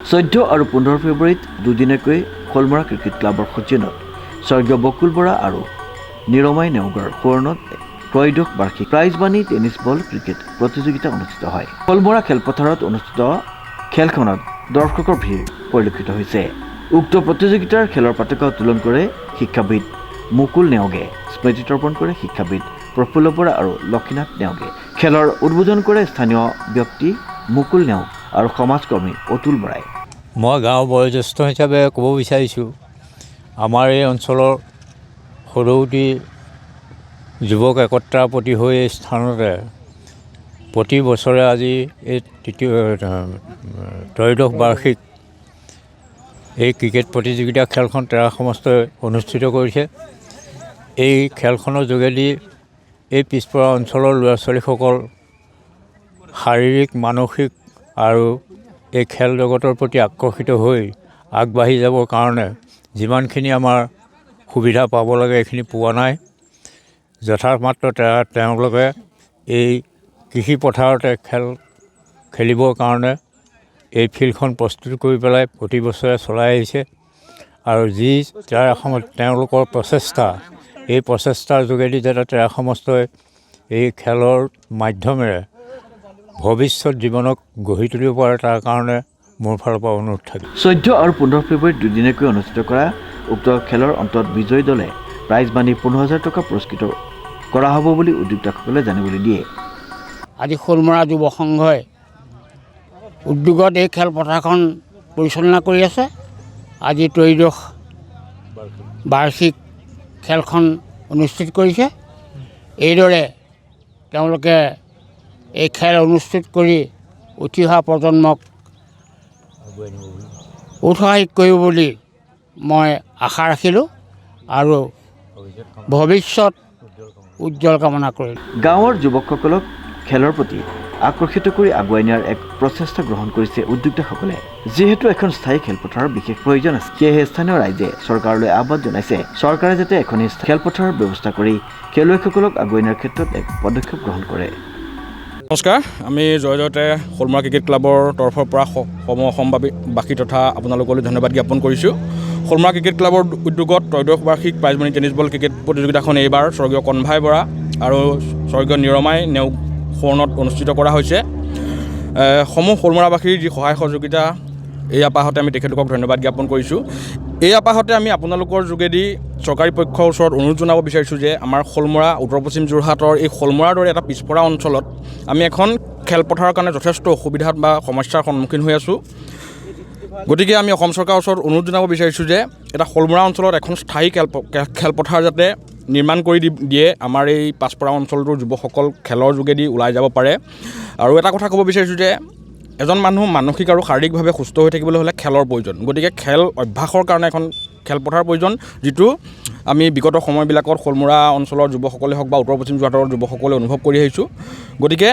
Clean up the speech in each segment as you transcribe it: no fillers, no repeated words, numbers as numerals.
14 আৰু 15 ফেব্ৰুৱাৰীত দুদিনকৈ খলমৰা ক্ৰিকেট ক্লাবৰ সজ্জনত স্বৰ্গীয় বকুল বৰা আৰু নিৰমাই নেওগৰ সোঁৱৰণত ত্ৰয়োদশ বাৰ্ষিক প্ৰাইজমানি টেনিছ বল ক্ৰিকেট প্ৰতিযোগিতা অনুষ্ঠিত হয়। খলমৰা খেলপথাৰত অনুষ্ঠিত খেলখনত দৰ্শকৰ ভিৰ পৰিলক্ষিত হৈছে। উক্ত প্ৰতিযোগিতাৰ খেলৰ পতাকা উত্তোলন কৰে শিক্ষাবিদ মুকুল নেওগে, স্মৃতি তৰ্পণ কৰে শিক্ষাবিদ প্ৰফুল্ল বৰা আৰু লক্ষীনাথ নেওগে। খেলৰ উদ্বোধন কৰে স্থানীয় ব্যক্তি মুকুল নেওগ আৰু সমাজকৰ্মী অতুল বৰাই। মই গাঁৱৰ বয়োজ্যেষ্ঠ হিচাপে ক'ব বিচাৰিছোঁ, আমাৰ এই অঞ্চলৰ সদৌতি যুৱক একতাৰ প্ৰতি হৈ এই স্থানতে প্ৰতি বছৰে আজি এই ত্ৰয়োদশ বাৰ্ষিক এই ক্ৰিকেট প্ৰতিযোগিতা খেলখন তেৰা সমস্তই অনুষ্ঠিত কৰিছে। এই খেলখনৰ যোগেদি এই পিছপৰা অঞ্চলৰ ল'ৰা ছোৱালীসকল শাৰীৰিক মানসিক আৰু এই খেল জগতৰ প্ৰতি আকৰ্ষিত হৈ আগবাঢ়ি যাবৰ কাৰণে যিমানখিনি আমাৰ সুবিধা পাব লাগে এইখিনি পোৱা নাই। যথামাত্ৰ তেওঁলোকে এই কৃষি পথাৰতে খেল খেলিবৰ কাৰণে এই ফিল্ডখন প্ৰস্তুত কৰি পেলাই প্ৰতি বছৰে চলাই আহিছে আৰু যি তেৰা সমষ্টি তেওঁলোকৰ প্ৰচেষ্টা, এই প্ৰচেষ্টাৰ যোগেদি যাতে তেৰা সমষ্টই এই খেলৰ মাধ্যমেৰে ভৱিষ্যত জীৱনক গঢ়ি তুলিব পাৰে তাৰ কাৰণে মোৰ ফালৰ পৰা অনুৰোধ থাকে। 14 আৰু 15 ফেব্ৰুৱাৰীত দুদিনকৈ অনুষ্ঠিত কৰা উক্ত খেলৰ অন্তত বিজয়ী দলে প্ৰাইজ মানি 15,000 টকা পুৰস্কৃত কৰা হ'ব বুলি উদ্যোক্তাসকলে জানিবলৈ দিয়ে। আজি খলমৰা যুৱ সংঘই উদ্যোগত এই খেলপথাৰখন পৰিচালনা কৰি আছে। আজি ত্ৰয়োদশ বাৰ্ষিক খেলখন অনুষ্ঠিত কৰিছে। এইদৰে তেওঁলোকে এই খেল অনুষ্ঠিত কৰি উঠি অহা প্ৰজন্মক উৎসাহিত কৰিব বুলি মই আশা ৰাখিলোঁ আৰু ভৱিষ্যত উজ্জ্বল কামনা কৰিলোঁ। গাঁৱৰ যুৱকসকলক খেলৰ প্ৰতি আকৰ্ষিত কৰি আগুৱাই নিয়াৰ এক প্ৰচেষ্টা গ্ৰহণ কৰিছে উদ্যোক্তাসকলে। যিহেতু এখন স্থায়ী খেলপথাৰৰ বিশেষ প্ৰয়োজন আছে, সেয়েহে স্থানীয় ৰাইজে চৰকাৰলৈ আহ্বান জনাইছে চৰকাৰে যাতে এখন খেলপথাৰৰ ব্যৱস্থা কৰি খেলুৱৈসকলক আগুৱাই নিয়াৰ ক্ষেত্ৰত এক পদক্ষেপ গ্ৰহণ কৰে। নমস্কাৰ, আমি জয়তে খলমৰা ক্ৰিকেট ক্লাবৰ তৰফৰ পৰা অসমবাসী তথা আপোনালোকলৈ ধন্যবাদ জ্ঞাপন কৰিছোঁ। খলমৰা ক্ৰিকেট ক্লাবৰ উদ্যোগত ত্ৰয়োদশ বাৰ্ষিক প্ৰাইজমানি টেনিছ বল ক্ৰিকেট প্ৰতিযোগিতাখন এইবাৰ স্বৰ্গীয় কণভাই বৰা আৰু স্বৰ্গীয় নিৰমাই নেওগ সোঁৱৰণত অনুষ্ঠিত কৰা হৈছে। সমূহ খলমৰাবাসীৰ যি সহায় সহযোগিতা, এই আপাহতে আমি তেখেতলোকক ধন্যবাদ জ্ঞাপন কৰিছোঁ। এই আপাহতে আমি আপোনালোকৰ যোগেদি চৰকাৰী পক্ষৰ ওচৰত অনুৰোধ জনাব বিচাৰিছোঁ যে আমাৰ খলমৰা উত্তৰ পশ্চিম যোৰহাটৰ এই খলমৰাৰ দৰে এটা পিছপৰা অঞ্চলত আমি এখন খেলপথাৰৰ কাৰণে যথেষ্ট অসুবিধাত বা সমস্যাৰ সন্মুখীন হৈ আছোঁ। গতিকে আমি অসম চৰকাৰৰ ওচৰত অনুৰোধ জনাব বিচাৰিছোঁ যে এটা খলমৰা অঞ্চলত এখন স্থায়ী খেলপথাৰ যাতে নিৰ্মাণ কৰি দিয়ে, আমাৰ এই পাছপৰা অঞ্চলটোৰ যুৱকসকল খেলৰ যোগেদি ওলাই যাব পাৰে। আৰু এটা কথা ক'ব বিচাৰিছোঁ যে এজন মানুহ মানসিক আৰু শাৰীৰিকভাৱে সুস্থ হৈ থাকিবলৈ হ'লে খেলৰ প্ৰয়োজন। গতিকে খেল অভ্যাসৰ কাৰণে এখন খেলপথাৰ প্ৰয়োজন, যিটো আমি বিগত সময়বিলাকত খলমৰা অঞ্চলৰ যুৱকসকলে হওক বা উত্তৰ পশ্চিম যোৰহাটৰ যুৱকসকলে অনুভৱ কৰি আহিছোঁ। গতিকে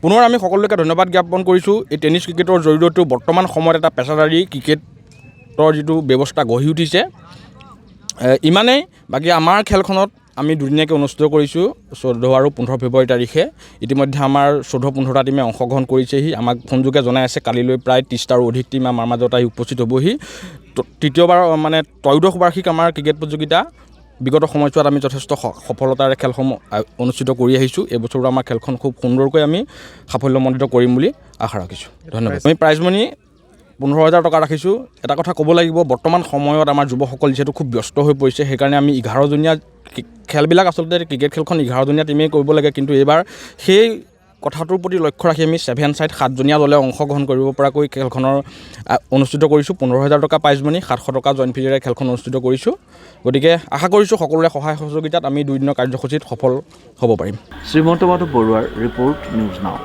পুনৰ আমি সকলোকে ধন্যবাদ জ্ঞাপন কৰিছোঁ। এই টেনিছ ক্ৰিকেটৰ জৰিয়তেও বৰ্তমান সময়ত এটা পেছাদাৰী ক্ৰিকেটৰ যিটো ব্যৱস্থা গঢ়ি উঠিছে। ইমানেই। বাকী আমাৰ খেলখনত আমি দুদিনীয়াকৈ অনুষ্ঠিত কৰিছোঁ 14 আৰু 15 ফেব্ৰুৱাৰী তাৰিখে। ইতিমধ্যে আমাৰ 14-15টা টিমে অংশগ্ৰহণ কৰিছেহি। আমাক ফোনযোগে জনাই আছে কালিলৈ প্ৰায় 30টাৰো অধিক টিম আমাৰ মাজত আহি উপস্থিত হ'বহি। তৃতীয়বাৰ মানে ত্ৰয়োদশ বাৰ্ষিক আমাৰ ক্ৰিকেট প্ৰতিযোগিতা বিগত সময়ছোৱাত আমি যথেষ্ট সফলতাৰে খেলসমূহ অনুষ্ঠিত কৰি আহিছোঁ। এইবছৰো আমাৰ খেলখন খুব সুন্দৰকৈ আমি সাফল্যমণ্ডিত কৰিম বুলি আশা ৰাখিছোঁ। ধন্যবাদ। আমি প্ৰাইজ মানি 15,000 টকা ৰাখিছোঁ। এটা কথা ক'ব লাগিব, বৰ্তমান সময়ত আমাৰ যুৱকসকল যিহেতু খুব ব্যস্ত হৈ পৰিছে, সেইকাৰণে আমি 11জনীয়া খেলবিলাক আচলতে ক্ৰিকেট খেলখন 11জনীয়া টিমেই কৰিব লাগে, কিন্তু এইবাৰ সেই কথাটোৰ প্ৰতি লক্ষ্য ৰাখি আমি 7 ছাইড 7জনীয়া দলে অংশগ্ৰহণ কৰিব পৰাকৈ খেলখনৰ অনুষ্ঠিত কৰিছোঁ। 15,000 টকা প্ৰাইজ মানি, 700 টকা জইন ফিজেৰে খেলখন অনুষ্ঠিত কৰিছোঁ। গতিকে আশা কৰিছোঁ সকলোৰে সহায় সহযোগিতাত আমি 2 দিনৰ কাৰ্যসূচীত সফল হ'ব পাৰিম। শ্ৰীমন্ত মাধৱ বৰুৱাৰ ৰিপৰ্ট, নিউজ নাও।